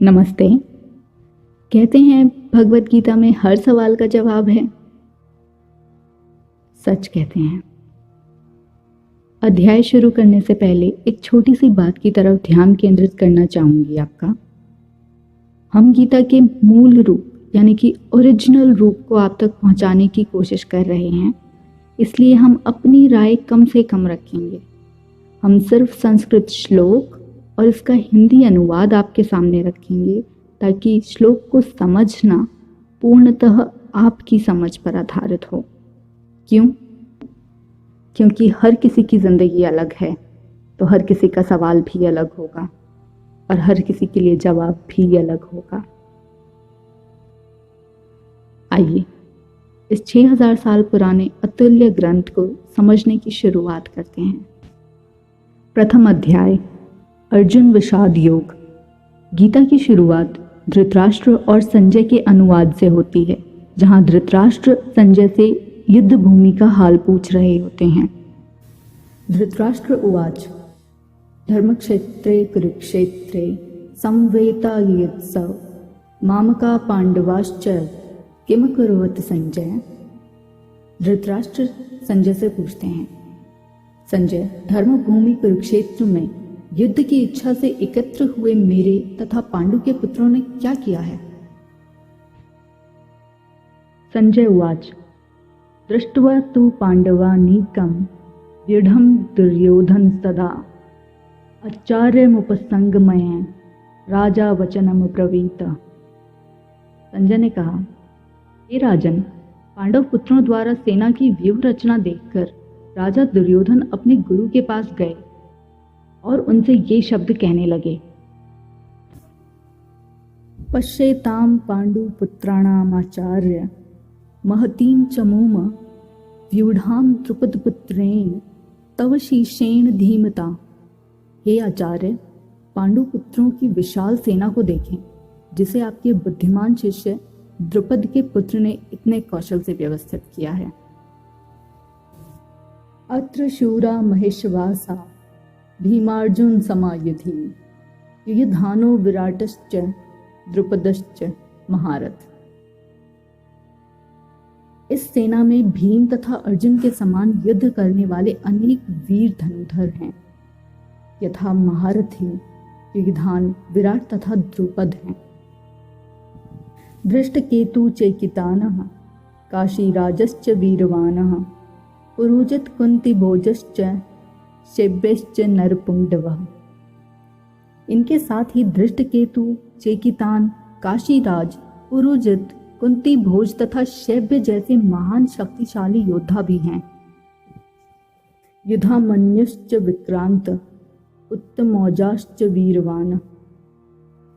नमस्ते। कहते हैं भगवत गीता में हर सवाल का जवाब है। सच कहते हैं। अध्याय शुरू करने से पहले एक छोटी सी बात की तरफ ध्यान केंद्रित करना चाहूंगी आपका। हम गीता के मूल रूप यानी कि ओरिजिनल रूप को आप तक पहुंचाने की कोशिश कर रहे हैं, इसलिए हम अपनी राय कम से कम रखेंगे। हम सिर्फ संस्कृत श्लोक और इसका हिंदी अनुवाद आपके सामने रखेंगे ताकि श्लोक को समझना पूर्णतः आपकी समझ पर आधारित हो। क्यों? क्योंकि हर किसी की ज़िंदगी अलग है, तो हर किसी का सवाल भी अलग होगा और हर किसी के लिए जवाब भी अलग होगा। आइए इस 6000 साल पुराने अतुल्य ग्रंथ को समझने की शुरुआत करते हैं। प्रथम अध्याय, अर्जुन विषाद योग। गीता की शुरुआत धृतराष्ट्र और संजय के अनुवाद से होती है, जहां धृतराष्ट्र संजय से युद्ध भूमि का हाल पूछ रहे होते हैं। धृतराष्ट्र उवाच, धर्मक्षेत्रे कुरुक्षेत्रे समवेतायुत्सव मामका पांडवाश्च किम कुर्वत संजय। धृतराष्ट्र संजय से पूछते हैं, संजय, धर्म भूमि कुरुक्षेत्र में युद्ध की इच्छा से एकत्र हुए मेरे तथा पांडु के पुत्रों ने क्या किया है। संजय उवाच, दृष्ट्वा तु पांडवानीकं व्यूढ़ं दुर्योधन सदा आचार्यमुपसंगमयेन राजा वचनम ब्रवीत। संजय ने कहा, हे राजन, पांडव पुत्रों द्वारा सेना की व्यूह रचना देखकर राजा दुर्योधन अपने गुरु के पास गए और उनसे ये शब्द कहने लगे, पश्येताम पांडु पुत्राणामाचार्य महतीम चमूम व्यूढ़ाम द्रुपद पुत्रेण तव शीशेण धीमता। हे आचार्य, पांडु पुत्रों की विशाल सेना को देखें, जिसे आपके बुद्धिमान शिष्य द्रुपद के पुत्र ने इतने कौशल से व्यवस्थित किया है। अत्र शूरा महेशवासा भीमार्जुन समायुधि युयुधानो विराटश्च द्रुपदश्च महारथ। इस सेना में भीम तथा अर्जुन के समान युद्ध करने वाले अनेक वीर धनुधर हैं, यथा महारथी युयुधान, विराट तथा द्रुपद हैं। धृष्टकेतु चेकितानः काशीराजश्च वीरवानः पुरुजित कुंती भोजश्च शैब्यश्च नरपुंडवः। इनके साथ ही धृष्टकेतु, चेकितान, काशीराज, पुरुजित, कुंती भोज तथा शैब्य जैसे महान शक्तिशाली योद्धा भी हैं। युधामन्युश्च विक्रांत उत्तमौजाश्च वीरवान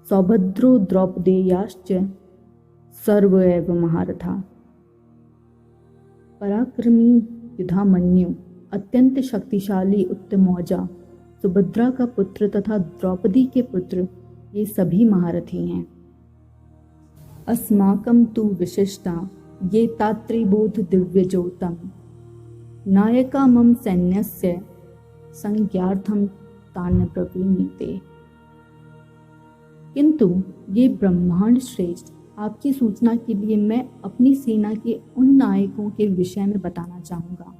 सौभद्रो द्रौपदेयाश्च सर्व एव महारथा। पराक्रमी युधामन्यु, अत्यंत शक्तिशाली उत्तमौजा, सुभद्रा का पुत्र तथा द्रौपदी के पुत्र, ये सभी महारथी हैं। अस्माकं तु विशिष्टा ये तात्रिबोध दिव्यज्योतं नायका मम सैन्यस्य संज्ञार्थं तान् प्रवीणीते। किंतु ये ब्रह्मांड श्रेष्ठ, आपकी सूचना के लिए मैं अपनी सेना के उन नायकों के विषय में बताना चाहूँगा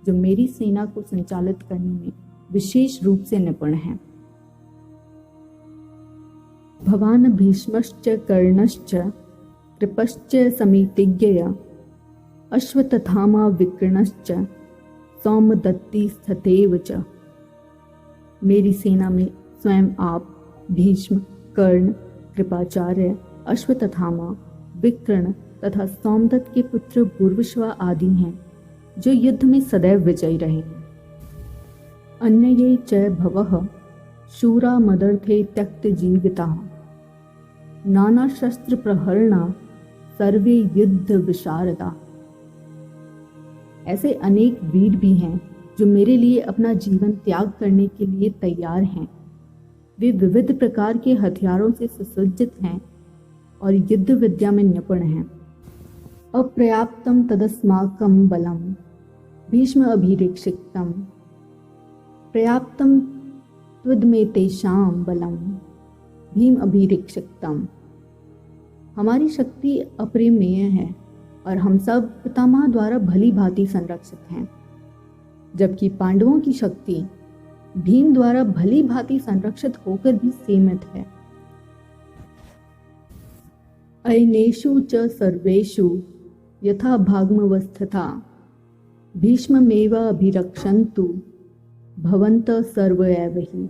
जो मेरी सेना को संचालित करने में विशेष रूप से निपुण हैं। भवान भीष्मश्च कर्णश्च कृपश्च समितिज्ञया अश्वत्थामा विकर्णश्च सौमदत्ती स्थतेव च। मेरी सेना में स्वयं आप, भीष्म, कर्ण, कृपाचार्य, अश्वत्थामा, विकर्ण तथा सौमदत्त के पुत्र पूर्वश्वा आदि हैं, जो युद्ध में सदैव विजयी रहे हैं। अन्ये च भवः शूरा मदर्थे त्यक्त जीविताः नाना शस्त्र प्रहरणा सर्वे युद्ध विशारदा। ऐसे अनेक वीर भी हैं जो मेरे लिए अपना जीवन त्याग करने के लिए तैयार हैं। वे विविध प्रकार के हथियारों से सुसज्जित हैं और युद्ध विद्या में निपुण हैं। अपर्याप्तम तदस्माकं बलम भीष्म अभिरक्षितम पर्याप्तम त्वदमेतेषां बलम भीम अभिरक्षितम। हमारी शक्ति अपरिमेय है और हम सब पितामह द्वारा भली भांति संरक्षित हैं, जबकि पांडवों की शक्ति भीम द्वारा भली भांति संरक्षित होकर भी सीमित है। अयनेषु च सर्वेषु यथा भागमवस्था भीष्ममेव अभिरक्षन्तु भवन्तः सर्व एव हि।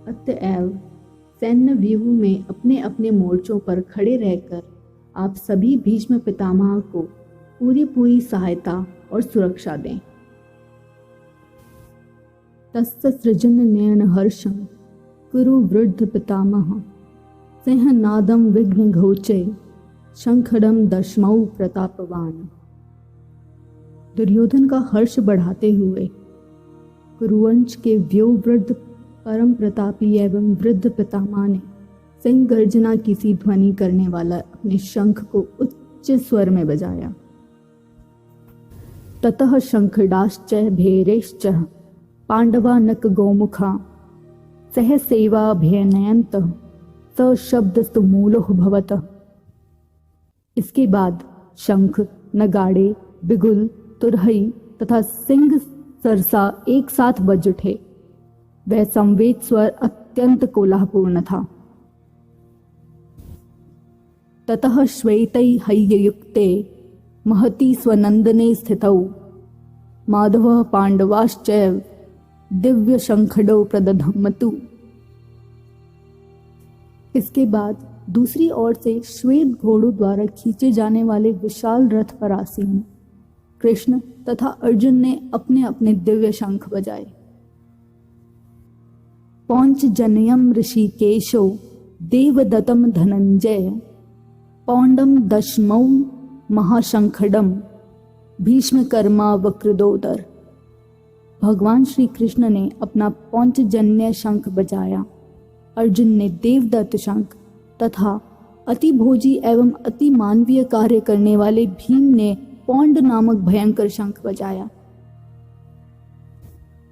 अतएव सैन्य व्यूह में अपने अपने मोर्चों पर खड़े रहकर आप सभी भीष्म पितामह को पूरी पूरी सहायता और सुरक्षा दें। तस्य सृजन नयन हर्षं कुरु वृद्ध पितामह सिंहनादं विघ्न घोचे शंखडम दशमौ प्रतापवान। दुर्योधन का हर्ष बढ़ाते हुए कुरुवंश के व्योवृद्ध परम प्रतापी एवं वृद्ध पितामह ने सिंह गर्जना की सी ध्वनि करने वाला अपने शंख को उच्च स्वर में बजाया। ततः शंखडाश्च भेरेश्च पांडवानक गौमुखा सह सेवा भेनयंत स शब्द स्तुमूलो भवत। इसके बाद शंख, नगाड़े, बिगुल, तुरहई तथा सिंह सरसा एक साथ बज उठे। वह संवेद स्वर अत्यंत कोलाहलपूर्ण था। ततः श्वेतैर्हय्ययुक्ते महती स्वनंदने स्थितौ माधवः पांडवाश्चैव दिव्य शंखडौ प्रदधमतु। इसके बाद दूसरी ओर से श्वेत घोड़ों द्वारा खींचे जाने वाले विशाल रथ पर आसीन कृष्ण तथा अर्जुन ने अपने अपने दिव्य शंख बजाए। पौंचजनयम ऋषिकेशो देवदत्तम धनंजय पौंडम दशमौ महाशंखडम भीष्मकर्मा वक्रदोदर। भगवान श्री कृष्ण ने अपना पौंचजन्य शंख बजाया। अर्जुन ने देवदत्त शंख तथा अति भोजी एवं अति मानवीय कार्य करने वाले भीम ने पौंड नामक भयंकर शंख बजाया।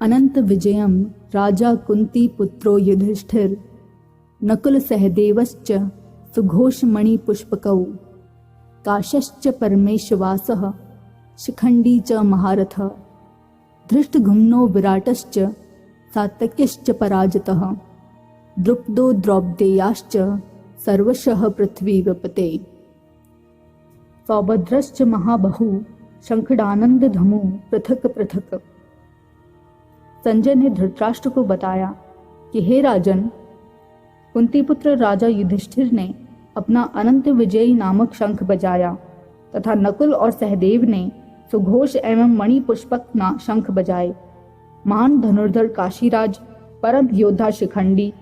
अनंत विजयम राजा कुंती पुत्रो युधिष्ठिर नकुल सहदेवश्च सुघोषमणि पुष्पकौ काशश्च परमेशवासः शिखंडी च महारथ धृष्टघुम्नो विराटश्च सात्यक्यश्च पराजितः द्रुपदो द्रौपदेयाश्च सर्वशः पृथ्वीपते सौभद्रश्च महाबहु शंखडानंद धमु पृथक पृथक। संजय ने धृतराष्ट्र को बताया कि हे राजन, कुंतीपुत्र राजा युधिष्ठिर ने अपना अनंत विजयी नामक शंख बजाया तथा नकुल और सहदेव ने सुघोष एवं मणि पुष्पक शंख बजाए। महान धनुर्धर काशीराज, परम योद्धा शिखंडी,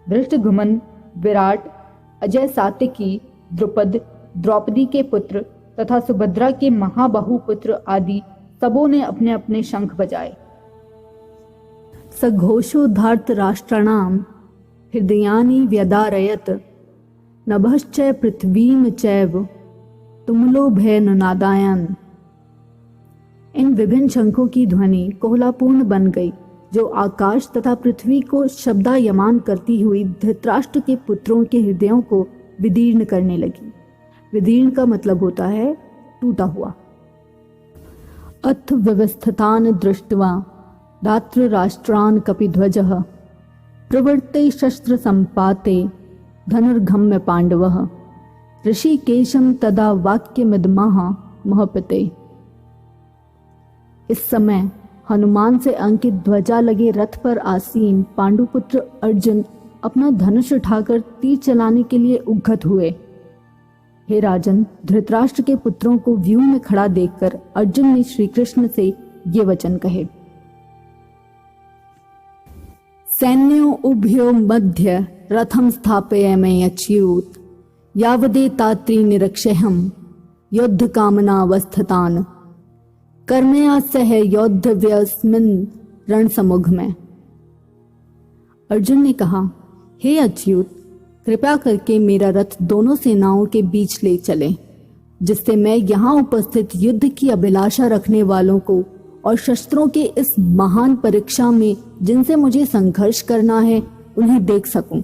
धृष्टघुमन, विराट, अजय सात्यकी, द्रुपद, द्रौपदी के पुत्र तथा सुभद्रा के महाबाहु पुत्र आदि सबों ने अपने अपने शंख बजाए। सघोषो धार्तराष्ट्राणाम हृदयानि व्यदारयत नभश्च पृथ्वीम चैव तुमुलो भय नादायन। इन विभिन्न शंखों की ध्वनि कोहलापूर्ण बन गई, जो आकाश तथा पृथ्वी को शब्दायमान करती हुई धृतराष्ट्र के पुत्रों के हृदयों को विदीर्ण करने लगी। विदीर्ण का मतलब होता है टूटा हुआ। अथ व्यवस्थितान दृष्ट्वा धातृराष्ट्रान् कपिध्वजः प्रवृत्ते शस्त्र संपाते धनुर्गम्य पांडवः ऋषिकेशं तदा वाक्यमिदमः महपते। इस समय हनुमान से अंकित ध्वजा लगे रथ पर आसीन पांडुपुत्र अर्जुन अपना धनुष उठाकर तीर चलाने के लिए उद्यत हुए। हे राजन, धृतराष्ट्र के पुत्रों को व्यूह में खड़ा देखकर अर्जुन ने श्री कृष्ण से ये वचन कहे। सैन्यो उभयो मध्य रथम स्थापयामि अच्युत यावदेतात्री निरक्षेहम युद्ध कामनावस्थितान कर्मया सह योद्धव्यस्मिन् रणसमुख में। अर्जुन ने कहा, हे अच्युत, कृपया करके मेरा रथ दोनों सेनाओं के बीच ले चले, जिससे मैं यहाँ उपस्थित युद्ध की अभिलाषा रखने वालों को और शस्त्रों के इस महान परीक्षा में जिनसे मुझे संघर्ष करना है उन्हें देख सकूं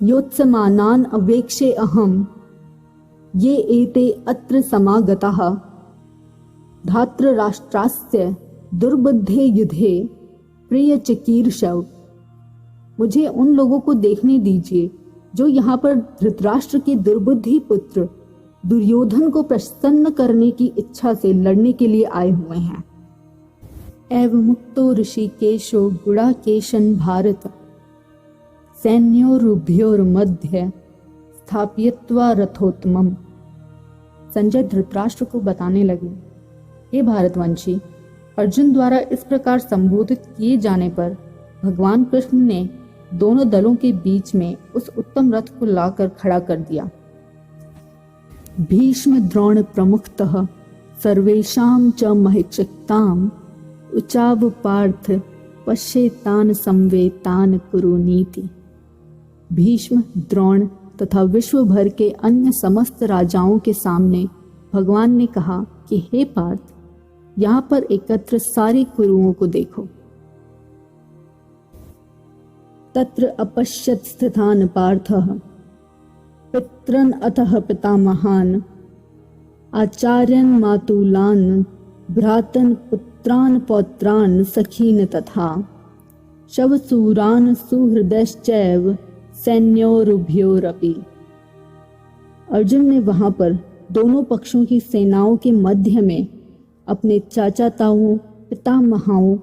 योत्समानान् अवेक्षे अहं ये एते अत्र समागताः धातृराष्ट्रास्य दुर्बुद्धे युधे प्रियचिकीर्षव। मुझे उन लोगों को देखने दीजिए जो यहाँ पर धृतराष्ट्र के दुर्बुद्धि पुत्र दुर्योधन को प्रसन्न करने की इच्छा से लड़ने के लिए आए हुए हैं। एव मुक्तो ऋषिकेशो गुणाकेशन भारत सैन्योरुभयोर्मध्ये स्थापयित्वा रथोत्तमम्। संजय धृतराष्ट्र को बताने लगे, हे भारतवंशी, अर्जुन द्वारा इस प्रकार संबोधित किए जाने पर भगवान कृष्ण ने दोनों दलों के बीच में उस उत्तम रथ को लाकर खड़ा कर दिया। भीष्म द्रोण प्रमुखतः सर्वेषां च महिक्षिताम् उचाव पार्थ पश्येतान संवेतान कुरुनीति। भीष्म, द्रोण तथा विश्व भर के अन्य समस्त राजाओं के सामने भगवान ने कहा कि हे पार्थ, यहाँ पर एकत्र सारे कुरुओं को देखो। तत्र अपश्यत् स्थितान् पार्थः पितरन् अतः पितामहान् आचार्यान् मातुलान् भ्रातन् पुत्रान् पौत्रान् सखीन् तथा शवसूरान् सुहृदश्चैव सैन्योरुभयोरपि। अर्जुन ने वहां पर दोनों पक्षों की सेनाओं के मध्य में अपने चाचा ताऊओं, पितामहाओं,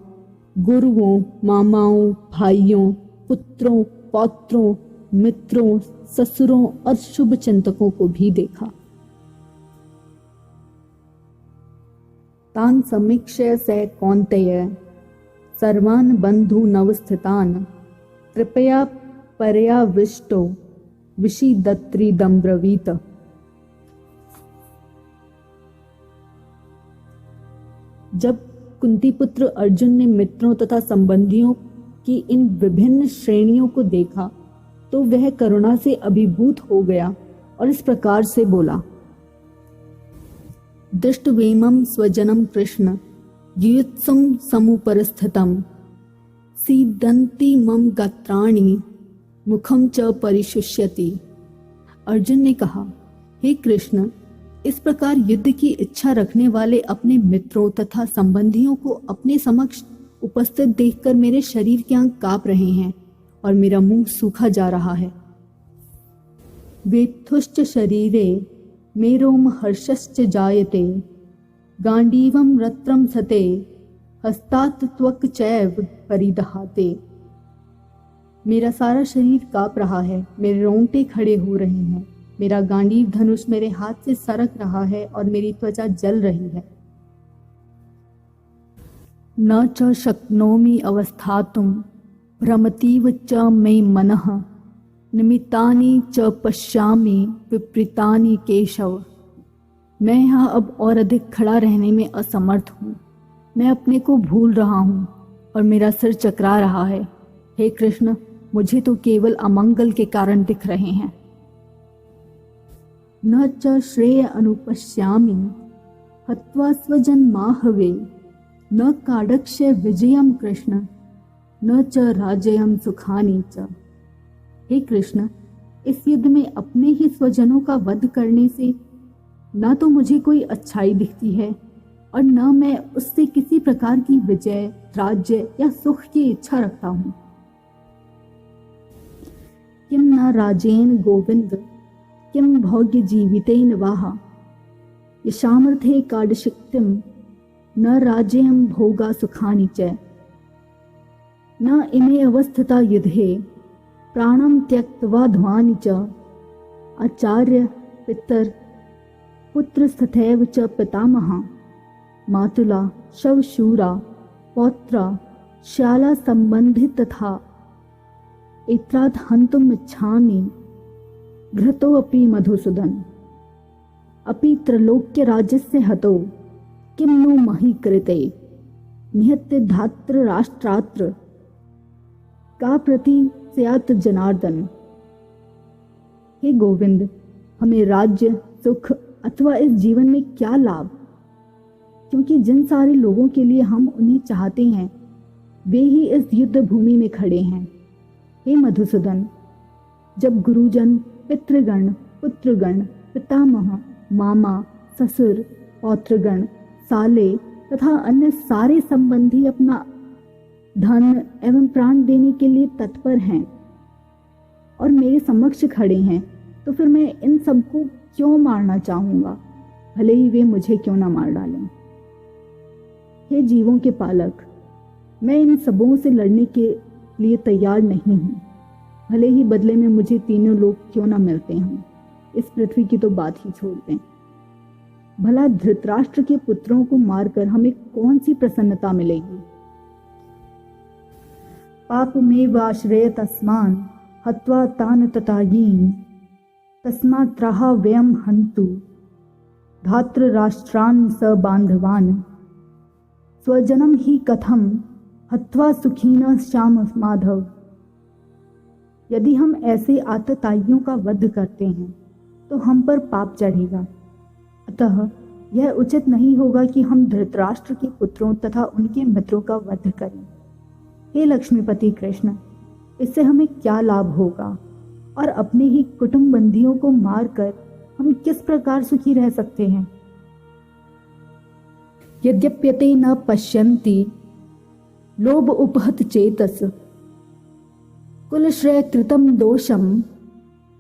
गुरुओं, मामाओं, भाइयों, पुत्रों, पौत्रों, मित्रों, ससुरों और शुभ चिंतकों को भी देखा। तान समीक्ष्य स कौन्तेय सर्वान् बन्धूनवस्थितान् कृपया पर्याविष्टो विषीदत्रीदं ब्रवीत। जब कुंती पुत्र अर्जुन ने मित्रों तथा संबंधियों की इन विभिन्न श्रेणियों को देखा तो वह करुणा से अभिभूत हो गया और इस प्रकार से बोला, दृष्टवेमं स्वजनं कृष्ण युयुत्सुं समुपरिस्थितं सीदन्ति मम गात्राणि मुखम च परिशुष्यति। अर्जुन ने कहा, हे कृष्ण, इस प्रकार युद्ध की इच्छा रखने वाले अपने मित्रों तथा संबंधियों को अपने समक्ष उपस्थित देखकर मेरे शरीर के अंग कांप रहे हैं और मेरा मुंह सूखा जा रहा है। वेत्थुश्च शरीरे मेरोम हर्षश्च जायते गांडीवम रत्रम सते हस्तात त्वक् चैव परिदहाते। मेरा सारा शरीर कांप रहा है, मेरे रोंगटे खड़े हो रहे हैं, मेरा गांडीव धनुष मेरे हाथ से सरक रहा है और मेरी त्वचा जल रही है। न च शक्नोमि अवस्थातुं भ्रमतीव च मे मनः निमित्तानि च पश्यामि विपरीतानि केशव। मैं यहाँ अब और अधिक खड़ा रहने में असमर्थ हूँ। मैं अपने को भूल रहा हूँ और मेरा सिर चकरा रहा है। हे कृष्ण, मुझे तो केवल अमंगल के कारण दिख रहे हैं। न च श्रेय अनुपश्यामि हत्वा स्वजन्माहवे न काडक्ष्य विजयम कृष्ण न च राज्यम सुखानि च। हे कृष्ण, इस युद्ध में अपने ही स्वजनों का वध करने से न तो मुझे कोई अच्छाई दिखती है और न मैं उससे किसी प्रकार की विजय, राज्य या सुख की इच्छा रखता हूँ। किम न राजेन गोविंद किम भोग्य जीवितेन वाह यशामर्थे काडशक्तिम न राज्यम भोगा सुखानि च। न इमे अवस्थिता युद्धे प्राणं त्यक्त्वा ध्वानि च आचार्य पितर पुत्र तथैव च पितामहा मातुला शवशूरा पौत्रा श्याला संबंधित तथा एत्रात् हन्तुम् इच्छामि घृतो अपि मधुसूदन। अपि त्रैलोक्य राज्यस्य हतो किम नो मही कृते निहत्य धात्र राष्ट्रात्र का प्रति स्यात् जनार्दन। हे गोविंद, हमें राज्य, सुख अथवा इस जीवन में क्या लाभ, क्योंकि जिन सारे लोगों के लिए हम उन्हें चाहते हैं वे ही इस युद्ध भूमि में खड़े हैं। हे मधुसूदन, जब गुरुजन, पितृगण, पुत्रगण, पितामह, मामा, ससुर, पौत्रगण, साले तथा अन्य सारे संबंधी अपना धन एवं प्राण देने के लिए तत्पर हैं और मेरे समक्ष खड़े हैं, तो फिर मैं इन सबको क्यों मारना चाहूँगा, भले ही वे मुझे क्यों ना मार डालें। हे जीवों के पालक, मैं इन सबों से लड़ने के लिए तैयार नहीं हूँ, भले ही बदले में मुझे तीनों लोग क्यों ना मिलते हों। इस पृथ्वी की तो बात ही छोड़ दें। भला धृतराष्ट्र के पुत्रों को मारकर हमें कौन सी प्रसन्नता मिलेगी। पापमेवाश्रय तस्मान हत्वा तान ततायीन तस्मात्राह व्ययम हन्तु धातृराष्ट्रान् स बांधवान् स्वजनम ही कथम हत्वा सुखीन श्याम माधव। यदि हम ऐसे आतताइयों का वध करते हैं तो हम पर पाप चढ़ेगा, अतः यह उचित नहीं होगा कि हम धृतराष्ट्र के पुत्रों तथा उनके मित्रों का वध करें। हे लक्ष्मीपति कृष्ण, इससे हमें क्या लाभ होगा और अपने ही कुटुंब बंधियों को मारकर हम किस प्रकार सुखी रह सकते हैं। यद्यप्यते न पश्यन्ति लोभ उपहत चेतस कुलश्रय कृतं दोषम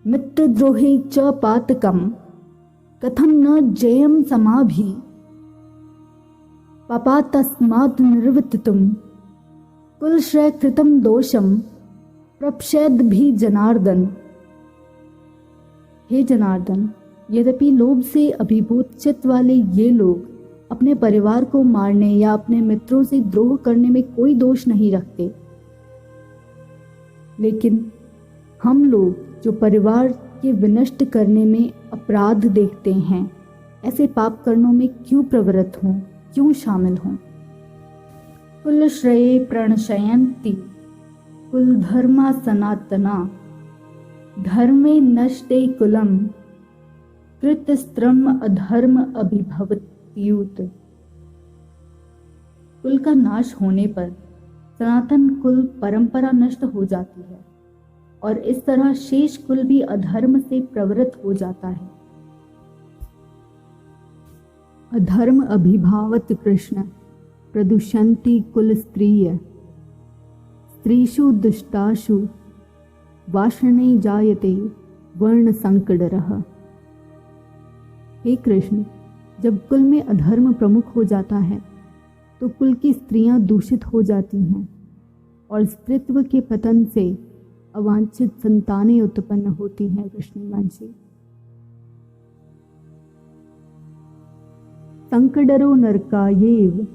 मित्रद्रोहे च पातकम कथम न जयम समाभि पापातस्मात् निर्वर्तितुम कुलश्रय कृतं दोषम प्रपश्यद भी जनार्दन। हे जनार्दन, यद्यपि लोभ से अभिभूत चित्त वाले ये लोग अपने परिवार को मारने या अपने मित्रों से द्रोह करने में कोई दोष नहीं रखते, लेकिन हम लोग जो परिवार के विनष्ट करने में अपराध देखते हैं, ऐसे पाप कर्मों में क्यों प्रवृत्त हों, क्यों शामिल हों। कुलश्रये प्रणशयन्ति कुलधर्मा सनातना धर्मे नष्टे कुलम कृतस्त्रम अधर्म अभिभवत्युत। कुल का नाश होने पर सनातन कुल परंपरा नष्ट हो जाती है और इस तरह शेष कुल भी अधर्म से प्रवृत्त हो जाता है। अधर्म अभिभावत कृष्ण प्रदुष्यन्ति कुल स्त्रिय स्त्रीषु दुष्टाशु वाषणे जायते वर्ण संकडरः। हे कृष्ण, जब कुल में अधर्म प्रमुख हो जाता है तो कुल की स्त्रियां दूषित हो जाती हैं और स्त्रीत्व के पतन से अवांछित संतानें उत्पन्न होती हैं। कृष्ण जी, संकडरो नरकायेव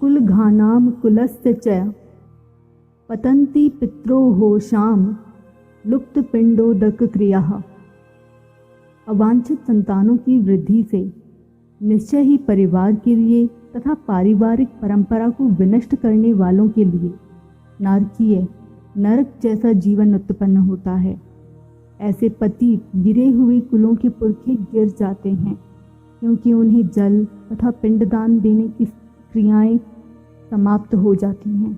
कुलघानाम कुलस्य च पतन्ति पित्रोः शाम लुप्त पिंडोदक क्रिया। अवांछित संतानों की वृद्धि से निश्चय ही परिवार के लिए तथा पारिवारिक परंपरा को विनष्ट करने वालों के लिए नारकीय नरक जैसा जीवन उत्पन्न होता है। ऐसे पतित गिरे हुए कुलों के पुरखे गिर जाते हैं, क्योंकि उन्हें जल तथा पिंडदान देने की क्रियाएं समाप्त हो जाती हैं।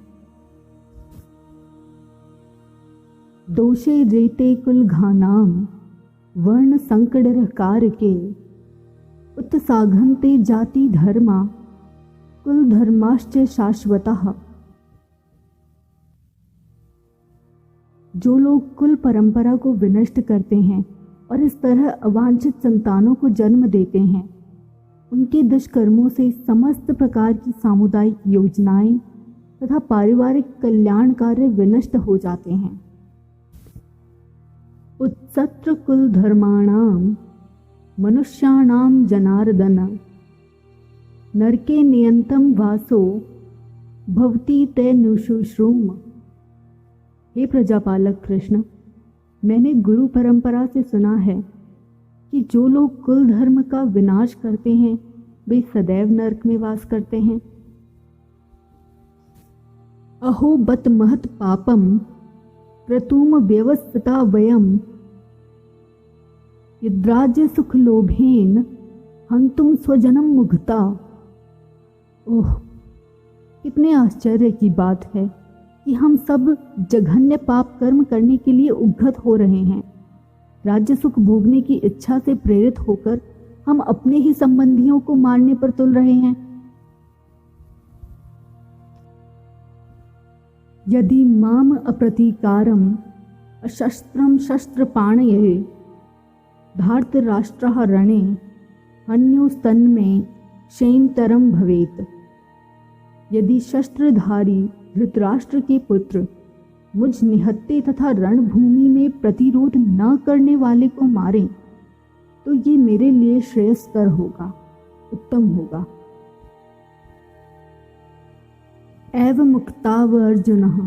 दोषे रेते कुलघानाम वर्ण संकडर कारके उत्साघन्ते जाति धर्मा कुल धर्माश्च शाश्वतः। जो लोग कुल परंपरा को विनष्ट करते हैं और इस तरह अवांछित संतानों को जन्म देते हैं, उनके दुष्कर्मों से समस्त प्रकार की सामुदायिक योजनाएं तथा पारिवारिक कल्याण कार्य विनष्ट हो जाते हैं। उत्सत्र कुल धर्माणाम मनुष्याणाम जनार्दन नरके नियंतम वासो भवती ते नुशुश्रूम। हे प्रजापालक कृष्ण, मैंने गुरु परंपरा से सुना है कि जो लोग कुल धर्म का विनाश करते हैं वे सदैव नरक में वास करते हैं। अहो बत महत पापम क्रतुम व्यवस्थिता वयम यद्राज्य सुख लोभेन हंतुम स्वजनम मुग्धा। ओह, कितने आश्चर्य की बात है कि हम सब जघन्य पाप कर्म करने के लिए उद्यत हो रहे हैं। राज्य सुख भोगने की इच्छा से प्रेरित होकर हम अपने ही संबंधियों को मारने पर तुल रहे हैं। यदि माम अप्रतीकारम अशस्त्रम शस्त्रपाणये धार्तराष्ट्रः रणे हन्योस्तन्मे क्षेमतरम भवेत। यदि शस्त्रधारी धृतराष्ट्र के पुत्र मुझ निहत्ते तथा रणभूमि में प्रतिरोध न करने वाले को मारें तो ये मेरे लिए श्रेयस्कर होगा, उत्तम होगा। एव मुक्ताव अर्जुनः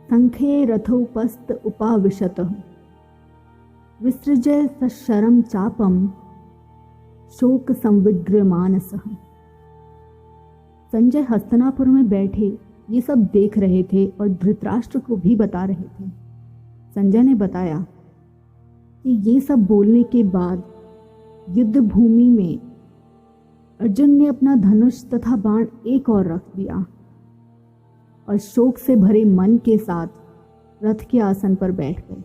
संखे रथोपस्थ उपाविशतः विसृजय सशरम चापम शोक संविग्र मानसः। संजय हस्तिनापुर में बैठे ये सब देख रहे थे और धृतराष्ट्र को भी बता रहे थे। संजय ने बताया कि ये सब बोलने के बाद युद्ध भूमि में अर्जुन ने अपना धनुष तथा बाण एक और रख दिया और शोक से भरे मन के साथ रथ के आसन पर बैठ गए।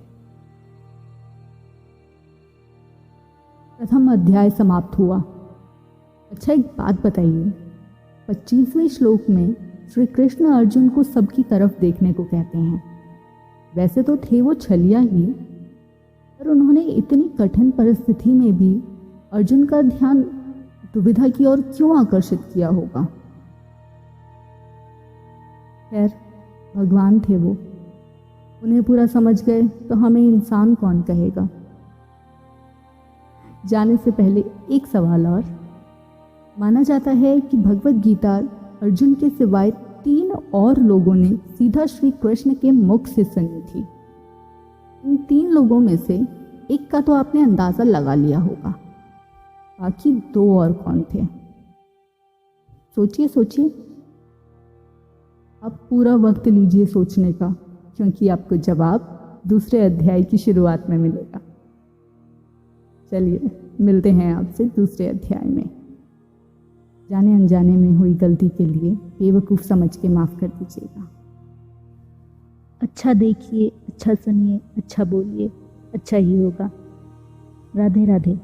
प्रथम अध्याय समाप्त हुआ। अच्छा, एक बात बताइए, 25वें श्लोक में श्री कृष्ण अर्जुन को सबकी तरफ देखने को कहते हैं। वैसे तो थे वो छलिया ही, पर उन्होंने इतनी कठिन परिस्थिति में भी अर्जुन का ध्यान दुविधा की ओर क्यों आकर्षित किया होगा? खैर, भगवान थे वो, उन्हें पूरा समझ गए तो हमें इंसान कौन कहेगा। जाने से पहले एक सवाल और। माना जाता है कि भगवत गीता अर्जुन के सिवाय 3 और लोगों ने सीधा श्री कृष्ण के मुख से सुनी थी। इन 3 लोगों में से एक का तो आपने अंदाजा लगा लिया होगा, बाकी 2 और कौन थे? सोचिए सोचिए। अब पूरा वक्त लीजिए सोचने का, क्योंकि आपको जवाब दूसरे अध्याय की शुरुआत में मिलेगा। चलिए, मिलते हैं आपसे दूसरे अध्याय में। जाने अनजाने में हुई गलती के लिए बेवकूफ़ समझ के माफ़ कर दीजिएगा। अच्छा देखिए, अच्छा सुनिए, अच्छा बोलिए, अच्छा ही होगा। राधे राधे।